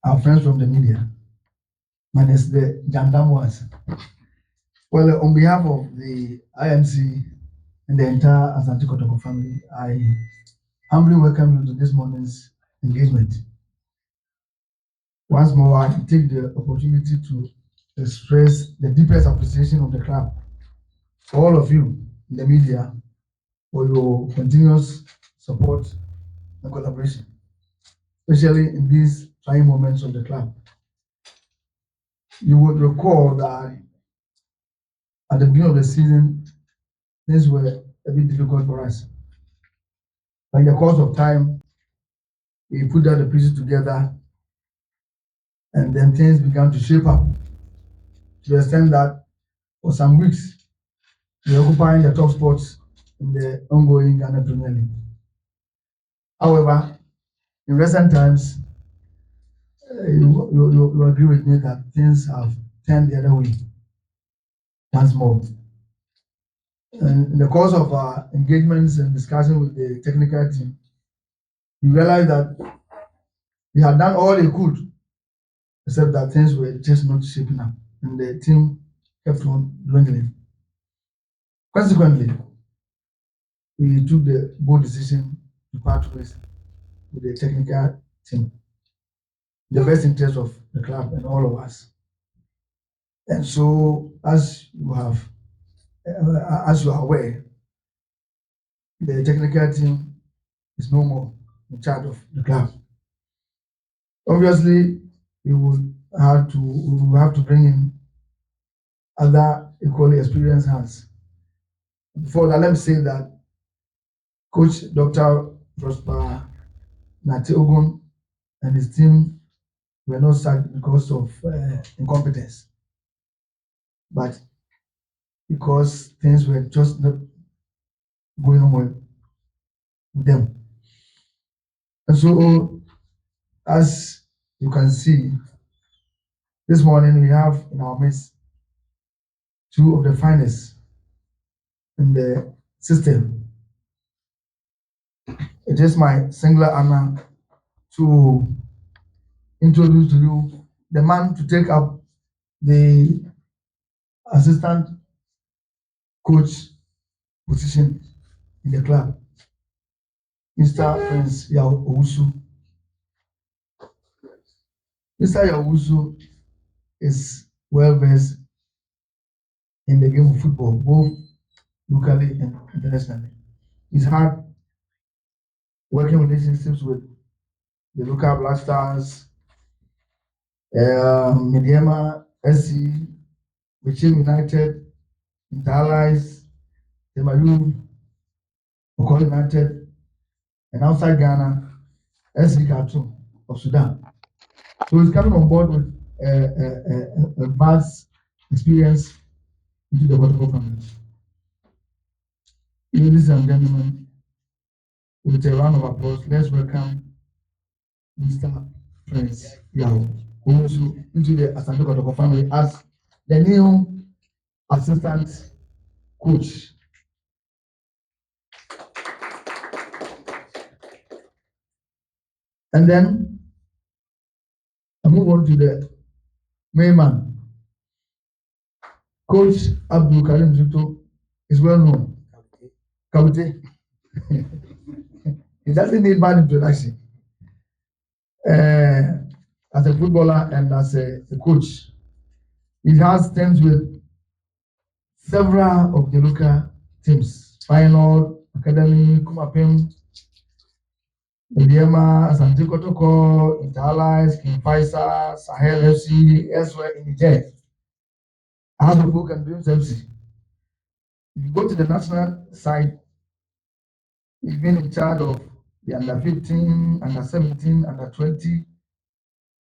our friends from the media, minus the Jandam ones. Well, on behalf of the IMC and the entire Asante Kotoko family, I humbly welcome you to this morning's engagement. Once more, I take the opportunity to express the deepest appreciation of the club for all of you in the media for your continuous support and collaboration, especially in these trying moments of the club. You would recall that at the beginning of the season, things were a bit difficult for us. But in the course of time, we put all the pieces together and then things began to shape up to the extent that for some weeks, we were occupying the top spots in the ongoing Ghana Premier League. However, in recent times, you agree with me that things have turned the other way once more. And in the course of our engagements and discussion with the technical team, we realized that they had done all they could, except that things were just not shaping up, and the team kept on dwindling. Consequently, we took the bold decision to part ways with the technical team, in the best interest of the club and all of us. And so, as you are aware, the technical team is no more in charge of the club. Obviously, we will have to bring in other equally experienced hands. Before that, let me say that Coach Dr. Prosper Nati Ogun and his team were not sacked because of incompetence, but because things were just not going on well with them. And so, as you can see, this morning we have in our midst two of the finest in the system. It is my singular honor to introduce to you the man to take up the assistant coach position in the club, Mr. Prince Yao Owusu. Mr. Yao Owusu is well versed in the game of football, both locally and internationally. He's had working relationships with the local Black Stars, Mediema SC, Wichim United, Interallies, Temayu, Okoro United, and outside Ghana, SC Khartoum of Sudan. So he's coming on board with a vast experience into the Kotoko family. Ladies and gentlemen, with a round of applause, let's welcome Mr. Prince Yao Owusu into the Asante Kotoko family as the new assistant coach. And then I move on to the main man. Coach Abdul Karim Zito is well known. Kabute. He doesn't need much introduction. As a footballer and as a coach, he has teams with several of the local teams. Final, Academy, Kumapim, Mediema, Asante Kotoko, Interallies, King Faisal, Sahel FC, elsewhere in Niger. House of Folk and Dreams FC. If you go to the national side, he's been in charge of the under 15, under 17, under 20,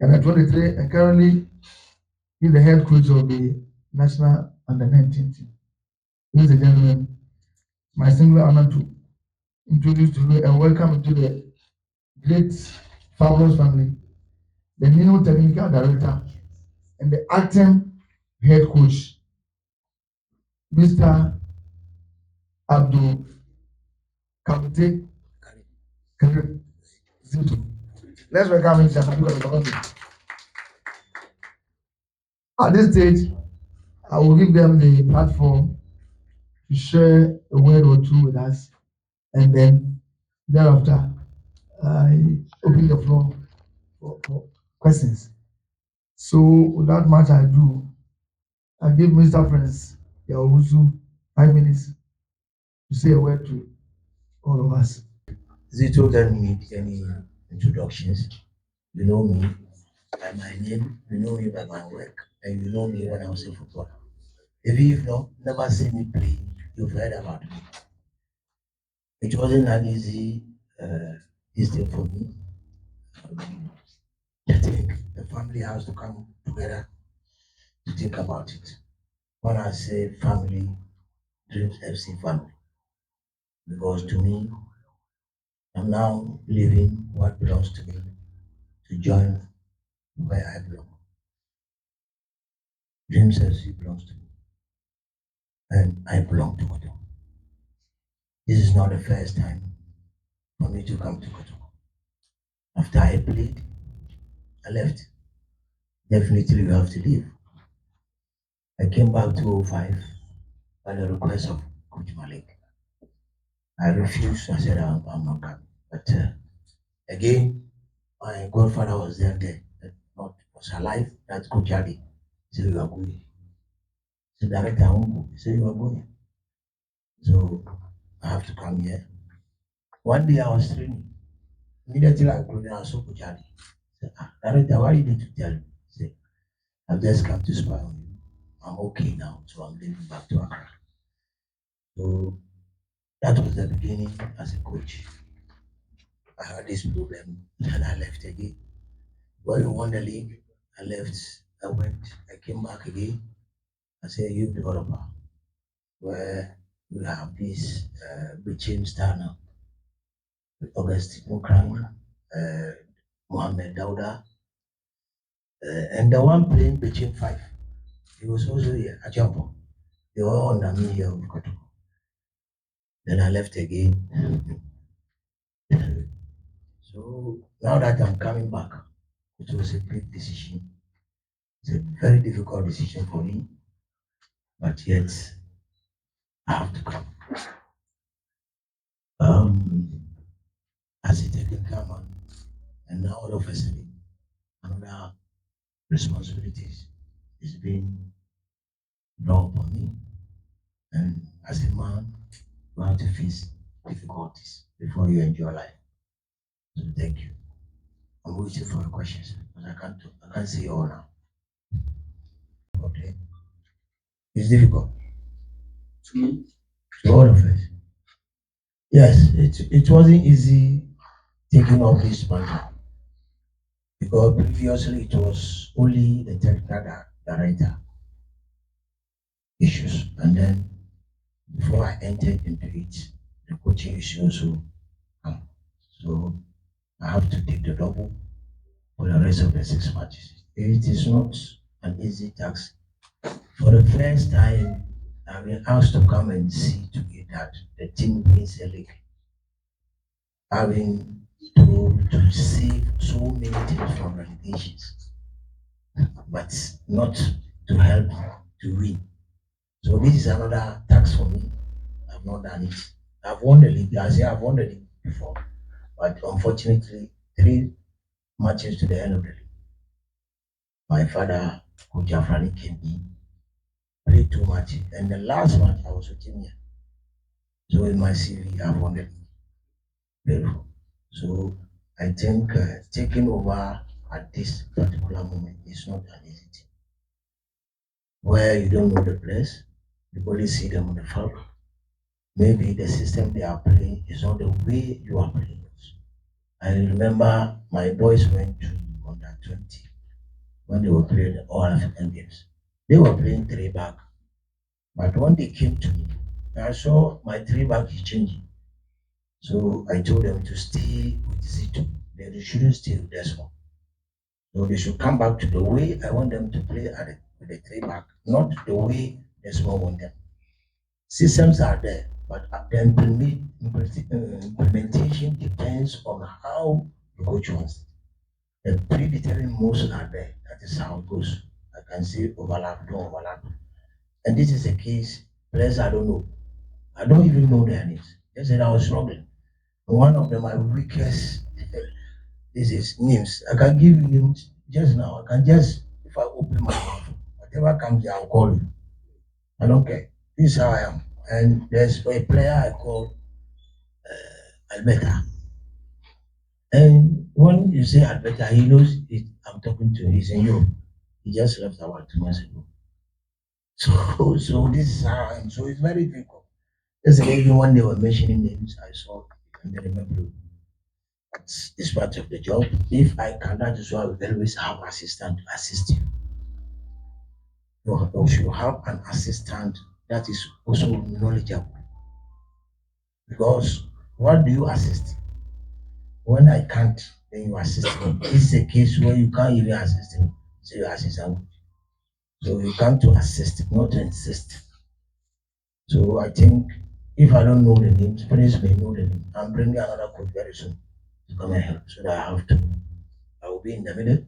under 23, and currently he's the head coach of the national under 19 team. Ladies and gentlemen, my singular honor to introduce to you and welcome into the great fabulous family, the new technical director and the acting head coach, Mr. Abdul Kabute Karim Zito. Let's welcome him to the At this stage, I will give them the platform to share a word or two with us, and then thereafter, I open the floor for questions. So, without much ado, I give Mr. Prince Yawusu 5 minutes to say a word to all of us. Zito doesn't need any introductions. You know me by my name, you know me by my work, and you know me when I was a footballer. If you've not never seen me play, you've heard about me. It wasn't an easy thing for me. Um, I think the family has to come together to think about it. When I say family, Dreams FC family, because to me, I'm now leaving what belongs to me to join where I belong. Dreams FC belongs to me, and I belong to Kotoko. This is not the first time for me to come to Kotoko. After I played, I left. Definitely, you have to leave. I came back to 05 by the request of Coach Malik. I refused. I said, I'm not coming. But again, my godfather was there, not was alive. That's Coach Ali. He said, you are going. He said, Director, I won't go. He said, you are going. So I have to come here. One day I was training. Immediately I go there, I saw Coach Ali. I said, Director, why you need to tell me? He said, I've just come to spy on you. I'm okay now, so I'm leaving back to Accra. So that was the beginning as a coach. I had this problem and I left again. When we won the league, I left, I went, I came back again as a youth developer where we have this between star now with Augustine Mukran, uh, Mohammed Dauda, and the one playing between five. He was also here, a jumper. They were all under me here with Kotoko. Then I left again. So now that I'm coming back, it was a big decision. It's a very difficult decision for me, but yet I have to come. Um, as a technical man, and now all of a sudden, another responsibilities is being brought upon me. And as a man, you have to face difficulties before you enjoy life. So thank you. I'm waiting for your questions, but I can't say all now. Okay. It's difficult to all of us. Yes, it wasn't easy taking up this mantle because previously it was only the technical director issues, and then before I entered into it, the coaching issue also come. So I have to take the double for the rest of the 6 matches. It is not an easy task. For the first time, I've been asked to come and see to it that the team wins a league. Having to save so many teams from relegations, but not to help to win. So this is another tax for me. I've not done it. I've won the league. I say I've won the league before, but unfortunately, 3 matches to the end of the league, my father, Coach Afrani, came in, played 2 matches, and the last match I was with him here. So in my CV, I've won the league. Beautiful. So I think taking over at this particular moment is not an easy thing. Where you don't know the players, you only see them on the field. Maybe the system they are playing is not the way you are playing. I remember my boys went to under 20 when they were playing all African games. They were playing three back, but when they came to me, I saw my three back is changing. So I told them to stay with Zito. They shouldn't stay with this one. So they should come back to the way I want them to play with the three back, not the way the small want them. Systems are there, but the implementation depends on how the coach wants it. The predetermined moves are there. That is how it goes. I can see overlap, don't overlap. And this is the case. Players I don't know. I don't even know their names. They said I was struggling. One of them, my weakest, this is names. I can give you names just now. I can just, if I open my mouth, whatever comes here, I'll call you. I don't care. This is how I am. And there's a player I call Alberta. And when you say Alberta, he knows it, I'm talking to him. He's in Europe. He just left about 2 months ago. So this is how I am. So it's very difficult. Yesterday, even when they were mentioning names, I saw and they remember it's part of the job. If I can, that is why we always have assistant to assist you. You should have an assistant that is also knowledgeable. Because what do you assist? When I can't, then you assist me. This is a case where you can't even assist me. So you assist him. So you come to assist, not to insist. So I think if I don't know the names, please may know the name. I'm bringing another coach very soon to come and help. So that I have to. I will be in the middle.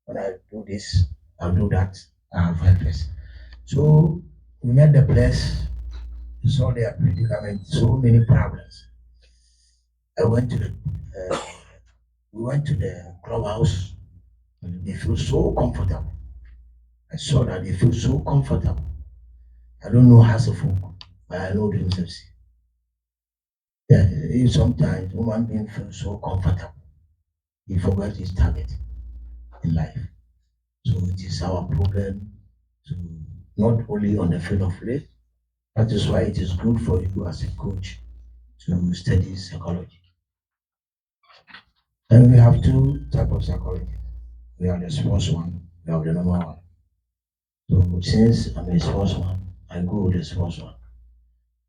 When I do this, I'll do that. I have helpers. So we met the place, saw their predicament, so many problems. I went to the we went to the clubhouse. They feel so comfortable. I saw that they feel so comfortable. I don't know how to folk, but I know themselves. Yeah, sometimes human being feels so comfortable. He forgets his target in life. So it is our problem to not only on the field of play. That is why it is good for you as a coach to study psychology. And we have two type of psychology. We have the sports one, we have the normal one. So since I'm a sports one, I go with the sports one.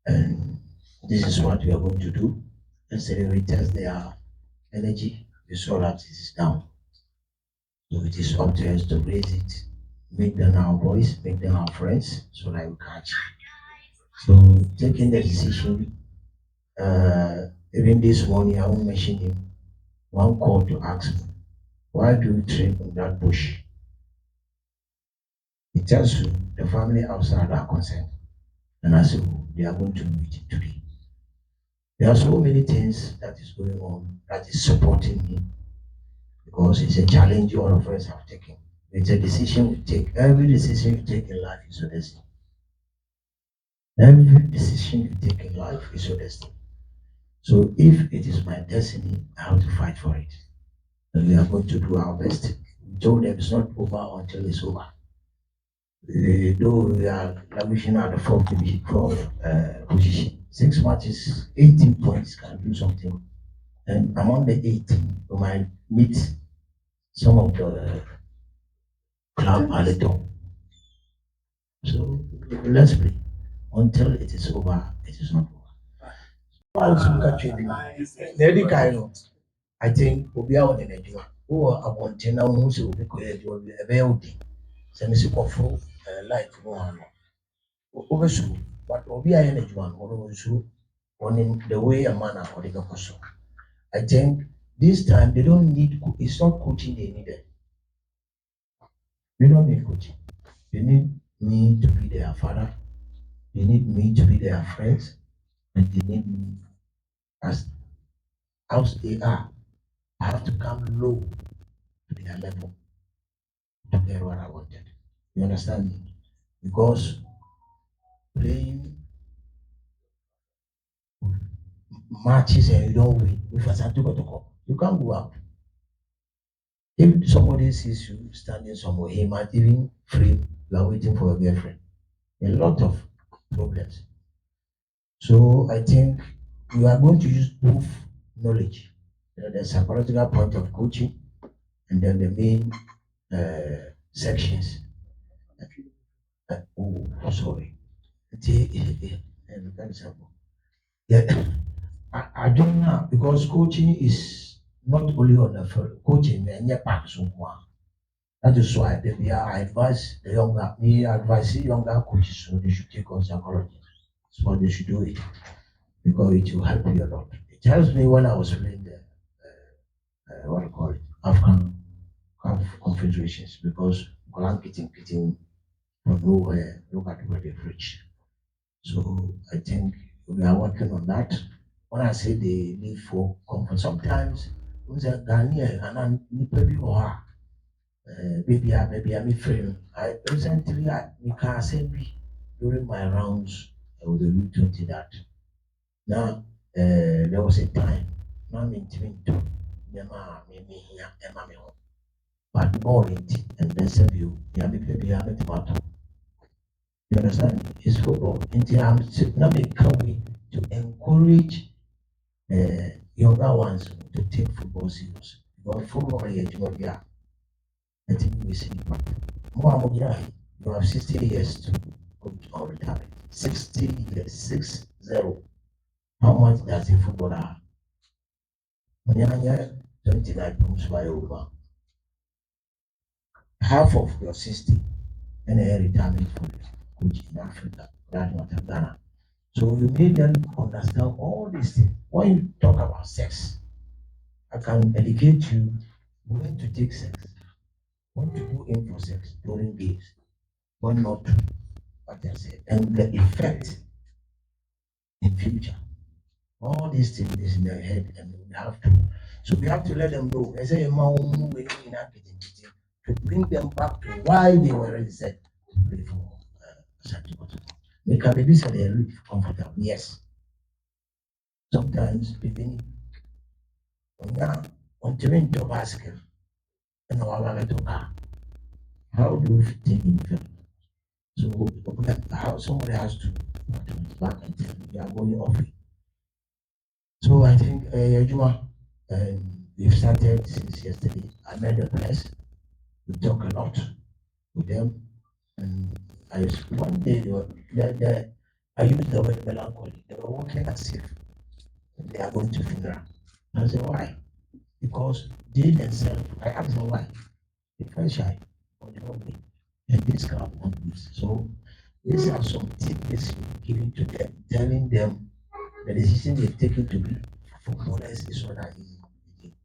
And this is what we are going to do. Yesterday we test their energy. We saw that it is down. So it is up to us to raise it, make them our boys, make them our friends, so that we catch. So taking the decision, even this morning I won't mention him. One call to ask me, why do you train on that bush? It tells you the family outside are concerned. And I said, oh, they are going to meet today. There are so many things that is going on that is supporting me because it's a challenge all of us have taken. It's a decision we take. Every decision you take in life is your destiny. Every decision you take in life is your destiny. So if it is my destiny, I have to fight for it. And we are going to do our best. We told them it's not over until it's over. Though we are languishing at the fourth division, fourth position, 6 matches, 18 points can do something. And among the 18, we might meet some of the club at the top. So let's play until it is over. It is not over. Also, catch it. The kind of I think obi a wɔde n'adwuma wowɔ abɔnten na wohu sɛ obi kɔyɛ adwuma bi ɛbɛyɛ wo den sɛ mesi kɔforo light no ano wobɛsuro but obi a yɛ n'adwuma no ɔno nsuro ɔnim the way a man a ɔde bɛkɔ so I think this time they don't need it's not coaching they needed they don't need coaching they need me to be their father they need me to be their friends and they need me as they are I have to come low to their level to get what I wanted. You understand me? Because playing matches and you don't win with Asante Kotoko, you can't go out. If somebody sees you standing somewhere, he might even frame you are waiting for a girlfriend. A lot of problems. So I think we are going to use both knowledge, the psychological point of coaching, and then the main sections. Oh, sorry. Yeah, I don't know because coaching is not only on the field. Coaching and your part so one. That is why I advise the younger me advise the younger coaches so they should take on psychology. So they should do it because it will help you a lot. It helps me when I was playing the what do you call it Afghan. confederations because Golan Kitting from nowhere, look at where they've reached. So I think we are working on that. When I say the need for comfort, sometimes when say Ghanaian and maybe or maybe I'm frame. I recently we can say during my rounds with the U20 that now there was a time now me to me here me home. But more it and then say you maybe I'm tomato. You understand? It's football. And I'm now make to encourage younger ones to take football serious. Because football is I think we see more you have 60 years to go to retirement. 60 years, 6-0. How much does a footballer? When you're 29 comes by over. Half of your 60 and a retirement for the coach in Africa, that not in Ghana. So you need them to understand all these things. When you talk about sex, I can educate you when to take sex, when to go in for sex during games, when not to, what I said, and the effect in future. All these things is in their head and we have to. So we have to let them know. I say, to bring them back to why they were already said to play for Santi Kotoko. They can be this and they look comfortable. Yes. Sometimes even on to basket and our to car. How do you think in film? So how somebody has to back and tell you are going off it. So I think Juma, we've started since yesterday. I met the press. We talk a lot with them, and one day I used the word melancholy. They were walking as if they are going to funeral. I said why? Because they themselves. I asked them why. They felt shy, but they don't win, and this crowd won't lose. So these are some tips given to them, telling them the decision they've taken to be footballers is not that easy.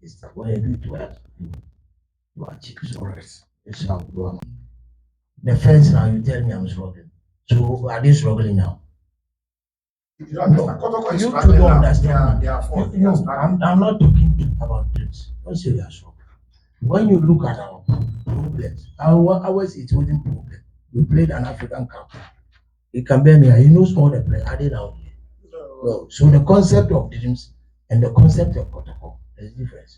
It's that when you do it well, you achieve. So it's how you are. The first now you tell me I'm struggling. So are they struggling now? You don't No, understand. Kotoko is you two struggling don't now. understand. They are fourth. They No, are struggling. I'm not talking about this. Don't say we are struggling. When you look at our problems, ours it wasn't problem. We played an African Cup. He can bear me. He knows all the players. Are they now? No. So the concept of dreams and the concept of protocol is different.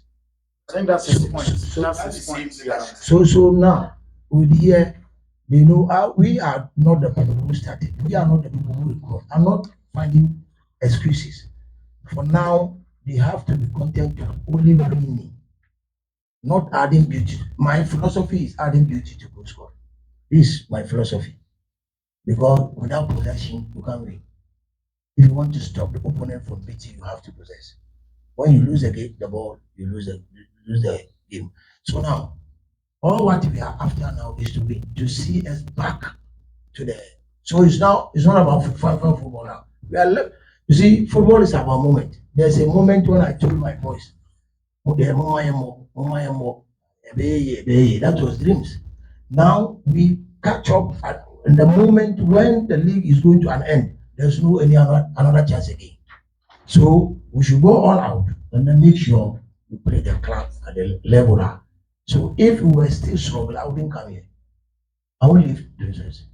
I think that's his point. So That's his point. Yeah. so now with here, they know we are not the people who started. We are not the people who record. I'm not finding excuses. For now, they have to be content to only winning, not adding beauty. My philosophy is adding beauty to goal score. This is my philosophy. Because without possession, you can't win. If you want to stop the opponent from beating, you have to possess. When you lose the ball, you lose the game. So now, all what we are after now is to be to see us back to the. So it's not about football now. We are you see, football is about moment. There's a moment when I told my boys, that was dreams. Now we catch up at in the moment when the league is going to an end. There's no any another chance again. So we should go all out and then make sure we play the club at the level now. So if we were still struggling, I wouldn't come here. I will leave the business.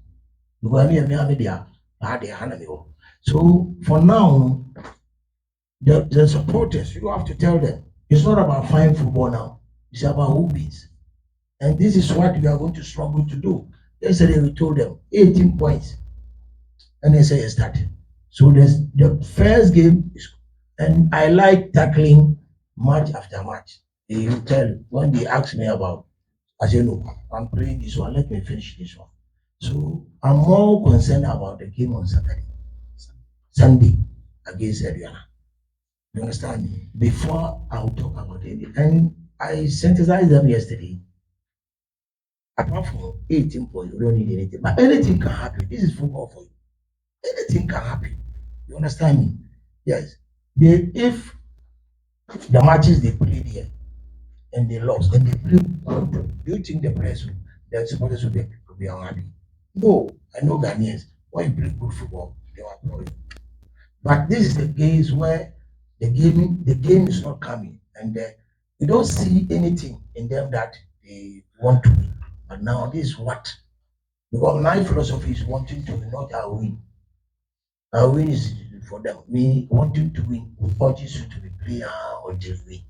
Because I had a hand on the wall. So for now, the supporters, you have to tell them it's not about fine football now. It's about who wins. And this is what we are going to struggle to do. Yesterday we told them 18 points. And they say it's started. So there's the first game is and I like tackling match after match. You tell when they ask me about I say no, I'm playing this one, let me finish this one. So I'm more concerned about the game on Sunday against Adriana. You understand me? Before I'll talk about it. And I synthesized them yesterday. Apart from 18 points, you don't need anything. But anything can happen. This is football for you. Anything can happen. You understand me? Yes. If the matches they played here, and they lost and they play good. Do you think the players, the supporters will be unhappy? No, I know Ghanaians. When you play good football, they will applaud you. But this is the case where the game is not coming, and you don't see anything in them that they want to win. But now this is what, because my philosophy is wanting to win, not I win. I win is for them. Me wanting to win, we urge you to be player until win.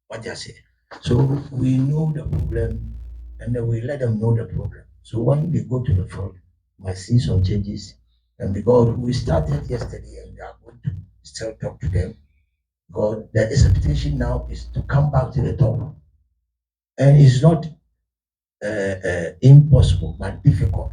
What I say. So we know the problem, and then we let them know the problem. So when they go to the field, we might see some changes. And because we started yesterday and we are going to still talk to them, because the expectation now is to come back to the top. And it's not impossible, but difficult.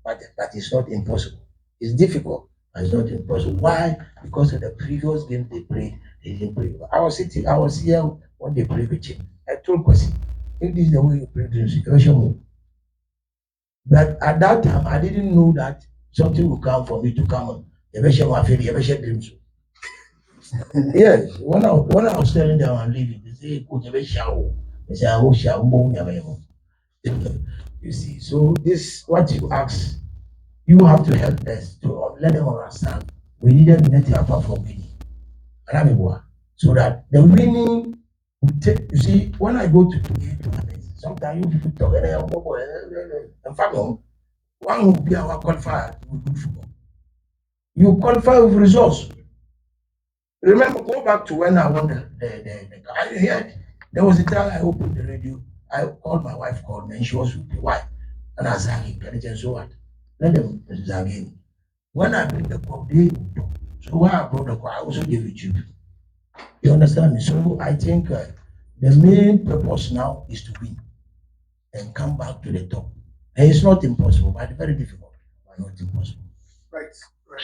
But it's not impossible. It's difficult, but it's not impossible. Why? Because of the previous game they played, they didn't play well. I was here when they played with him. I told Kwasi, if this is the way you play this, you show me. But at that time, I didn't know that something will come for me to come on. The version of the version dreams. Yes, when I was telling them I'm leaving, they say, "Coach, the version." They say, "I will shall You see, so this what you ask, you have to help us to let them understand. We needed nothing apart from winning. Anamibua. So that the winning will take, you see, when I go to play tournaments, sometimes you people talk and family, one will be our qualifier with good football. You qualify with results. Remember, go back to when I won the I heard there was a time I opened the radio. I called my wife, called me, and she was with me. Why? And I sang it. And so what? Let them sing. When I bring the cup, they will talk. So when I brought the cup, I also gave it to you. You understand me? So I think the main purpose now is to win and come back to the top. And it's not impossible, but very difficult, but not impossible. Right, right.